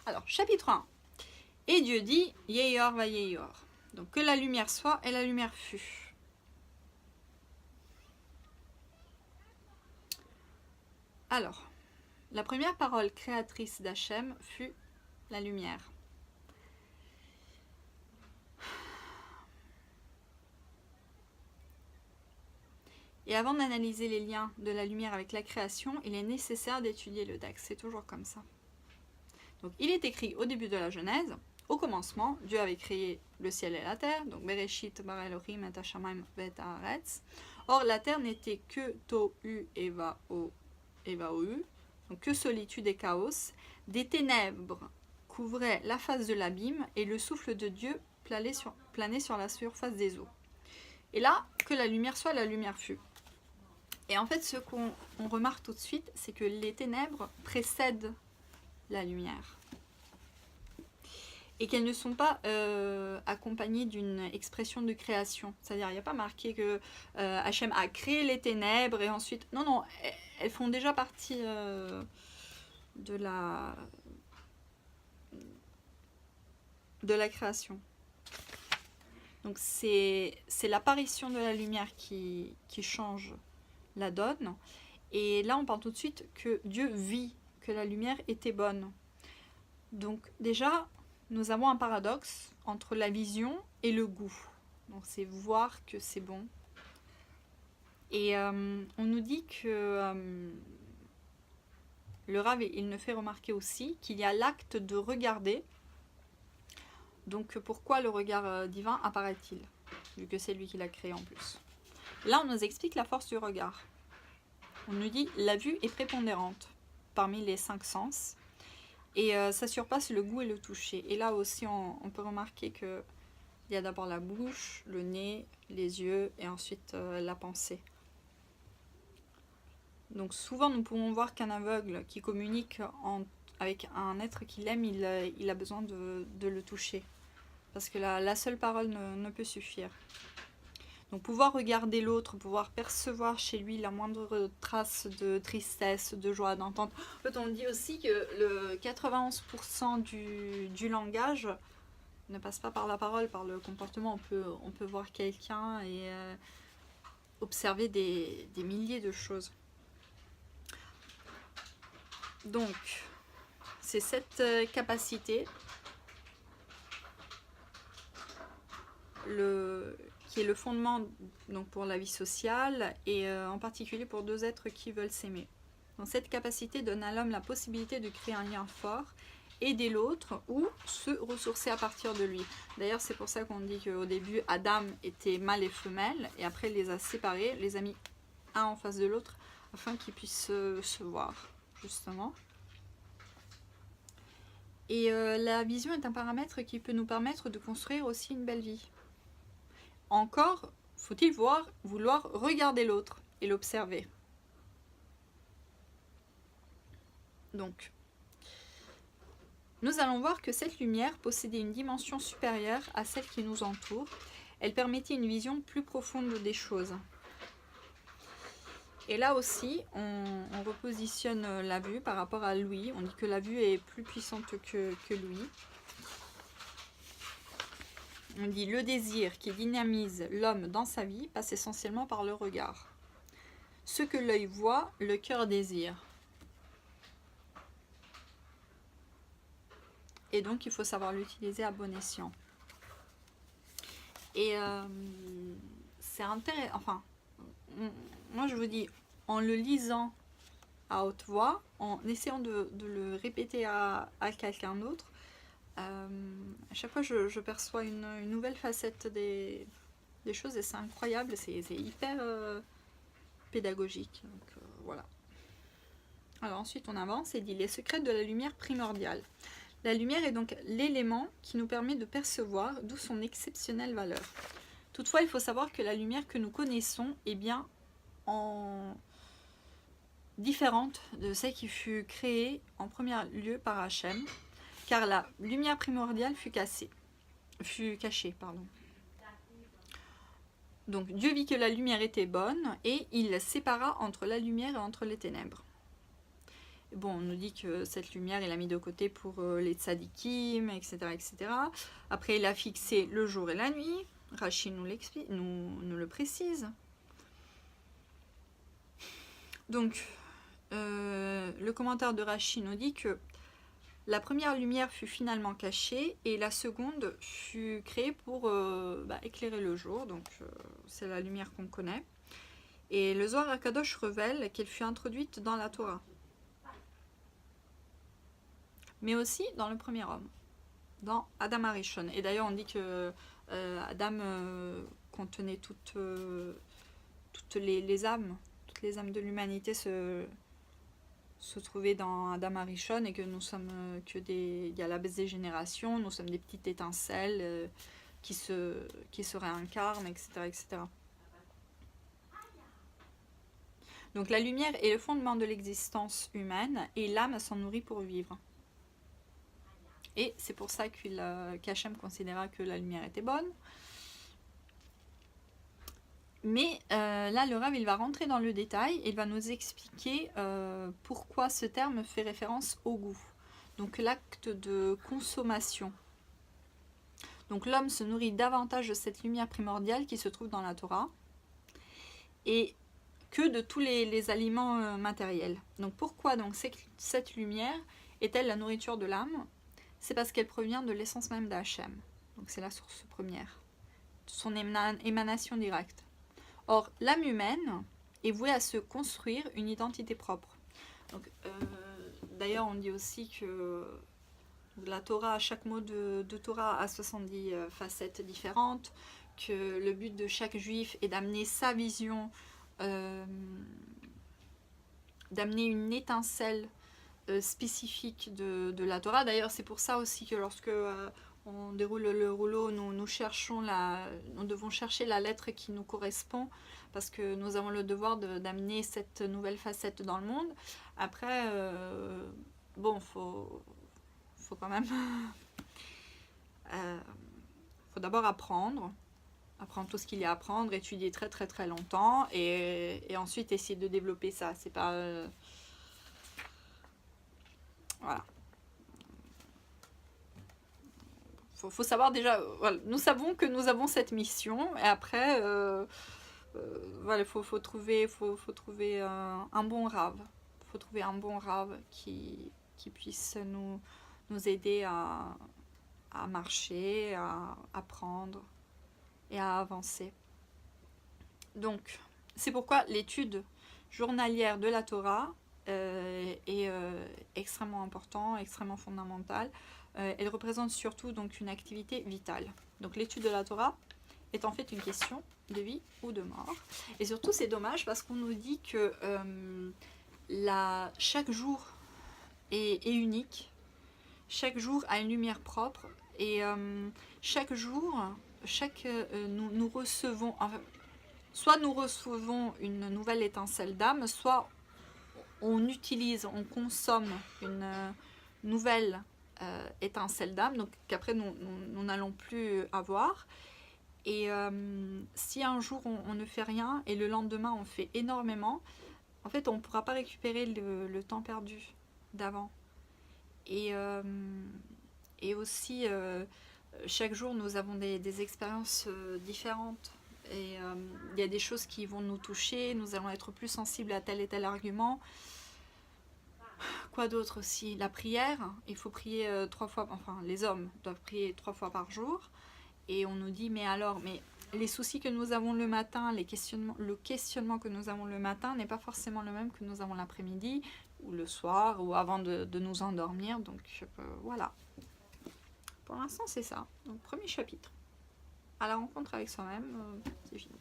Alors, chapitre 1. Et Dieu dit, Yeyor va Yeyor. Donc, que la lumière soit, et la lumière fut. Alors, la première parole créatrice d'Hachem fut la lumière. Et avant d'analyser les liens de la lumière avec la création, il est nécessaire d'étudier le texte. C'est toujours comme ça. Donc, il est écrit au début de la Genèse, au commencement, Dieu avait créé le ciel et la terre, donc Bereshit bara Elohim et Hashamayim vet haaretz. Or, la terre n'était que tohu et vaohu, donc que solitude et chaos. Des ténèbres couvraient la face de l'abîme et le souffle de Dieu planait sur la surface des eaux. Et là, que la lumière soit, la lumière fut. Et en fait, ce qu'on remarque tout de suite, c'est que les ténèbres précèdent la lumière. Et qu'elles ne sont pas accompagnées d'une expression de création. C'est-à-dire, il n'y a pas marqué que Hachem a créé les ténèbres et ensuite... Non, non, elles font déjà partie de la création. Donc, c'est l'apparition de la lumière qui change la donne. Et là, on parle tout de suite que Dieu vit, que la lumière était bonne. Donc, déjà... Nous avons un paradoxe entre la vision et le goût. Donc c'est voir que c'est bon. Et on nous dit que le Rav, il nous fait remarquer aussi qu'il y a l'acte de regarder. Donc pourquoi le regard divin apparaît-il? Vu que c'est lui qui l'a créé en plus. Là, on nous explique la force du regard. On nous dit la vue est prépondérante parmi les 5 sens. Et ça surpasse le goût et le toucher. Et là aussi, on peut remarquer qu'il y a d'abord la bouche, le nez, les yeux et ensuite la pensée. Donc souvent, nous pouvons voir qu'un aveugle qui communique avec un être qu'il aime, il a besoin de le toucher. Parce que la seule parole ne peut suffire. Donc pouvoir regarder l'autre, pouvoir percevoir chez lui la moindre trace de tristesse, de joie, d'entente. En fait, on dit aussi que le 91% du langage ne passe pas par la parole, par le comportement. On peut voir quelqu'un et observer des milliers de choses. Donc, c'est cette capacité qui est le fondement donc, pour la vie sociale et en particulier pour 2 êtres qui veulent s'aimer. Donc cette capacité donne à l'homme la possibilité de créer un lien fort, aider l'autre ou se ressourcer à partir de lui. D'ailleurs, c'est pour ça qu'on dit qu'au début, Adam était mâle et femelle et après il les a séparés, les a mis un en face de l'autre afin qu'ils puissent se voir, justement. Et la vision est un paramètre qui peut nous permettre de construire aussi une belle vie. Encore, faut-il vouloir regarder l'autre et l'observer. Donc, nous allons voir que cette lumière possédait une dimension supérieure à celle qui nous entoure. Elle permettait une vision plus profonde des choses. Et là aussi, on repositionne la vue par rapport à l'ouïe. On dit que la vue est plus puissante que l'ouïe. On dit le désir qui dynamise l'homme dans sa vie passe essentiellement par le regard. Ce que l'œil voit, le cœur désire. Et donc il faut savoir l'utiliser à bon escient. Et c'est intéressant. Enfin, moi je vous dis, en le lisant à haute voix, en essayant de le répéter à quelqu'un d'autre, à chaque fois je perçois une nouvelle facette des choses et c'est incroyable, c'est hyper pédagogique. Donc voilà. Alors ensuite on avance et dit les secrets de la lumière primordiale. La lumière est donc l'élément qui nous permet de percevoir, d'où son exceptionnelle valeur. Toutefois, il faut savoir que la lumière que nous connaissons est bien différente de celle qui fut créée en premier lieu par Hachem, car la lumière primordiale fut cachée. Donc Dieu vit que la lumière était bonne et il sépara entre la lumière et entre les ténèbres. Bon, on nous dit que cette lumière, il l'a mis de côté pour les tzadikim, etc., etc. Après, il a fixé le jour et la nuit. Rashi nous le précise. Donc, le commentaire de Rashi nous dit que la première lumière fut finalement cachée et la seconde fut créée pour éclairer le jour. Donc, c'est la lumière qu'on connaît. Et le Zohar HaKadosh révèle qu'elle fut introduite dans la Torah. Mais aussi dans le premier homme, dans Adam Arishon. Et d'ailleurs, on dit que Adam contenait toutes les âmes, toutes les âmes de l'humanité se trouvaient dans Adam Arishon et que nous sommes il y a la baisse des générations, nous sommes des petites étincelles qui se réincarnent, etc., etc. Donc la lumière est le fondement de l'existence humaine et l'âme s'en nourrit pour vivre. Et c'est pour ça qu'Hachem considéra que la lumière était bonne. Mais là, le Rav, il va rentrer dans le détail et il va nous expliquer pourquoi ce terme fait référence au goût. Donc l'acte de consommation. Donc l'homme se nourrit davantage de cette lumière primordiale qui se trouve dans la Torah et que de tous les aliments matériels. Donc pourquoi donc cette lumière est-elle la nourriture de l'âme? C'est parce qu'elle provient de l'essence même d'Hachem. Donc c'est la source première, son émanation directe. Or, l'âme humaine est vouée à se construire une identité propre. Donc, d'ailleurs, on dit aussi que la Torah, chaque mot de Torah a 70 facettes différentes, que le but de chaque juif est d'amener sa vision, d'amener une étincelle spécifique de la Torah. D'ailleurs, c'est pour ça aussi que lorsque on déroule le rouleau, nous devons chercher la lettre qui nous correspond parce que nous avons le devoir d'amener cette nouvelle facette dans le monde. Après, bon, faut quand même faut d'abord apprendre tout ce qu'il y a à apprendre, étudier très très très longtemps et ensuite essayer de développer ça. C'est pas voilà. Faut savoir déjà, voilà, nous savons que nous avons cette mission et après voilà, faut trouver un bon rave. Faut trouver un bon rave qui puisse nous aider à marcher, à apprendre et à avancer. Donc, c'est pourquoi l'étude journalière de la Torah est extrêmement important, extrêmement fondamentale. Elle représente surtout donc une activité vitale. Donc l'étude de la Torah est en fait une question de vie ou de mort. Et surtout c'est dommage parce qu'on nous dit que chaque jour est unique, chaque jour a une lumière propre et chaque jour, nous recevons, enfin, soit nous recevons une nouvelle étincelle d'âme, soit on consomme une nouvelle étincelle d'âme, donc qu'après nous n'allons plus avoir. Et si un jour on ne fait rien et le lendemain on fait énormément, en fait on ne pourra pas récupérer le temps perdu d'avant. Et aussi chaque jour nous avons des expériences différentes. Et il y a des choses qui vont nous toucher, nous allons être plus sensibles à tel et tel argument. Quoi d'autre aussi? La prière, il faut prier 3 fois, enfin les hommes doivent prier 3 fois par jour. Et on nous dit, mais les soucis que nous avons le matin, le questionnement que nous avons le matin n'est pas forcément le même que nous avons l'après-midi, ou le soir, ou avant de nous endormir. Donc voilà. Pour l'instant, c'est ça. Donc premier chapitre. À la rencontre avec soi-même, c'est fini.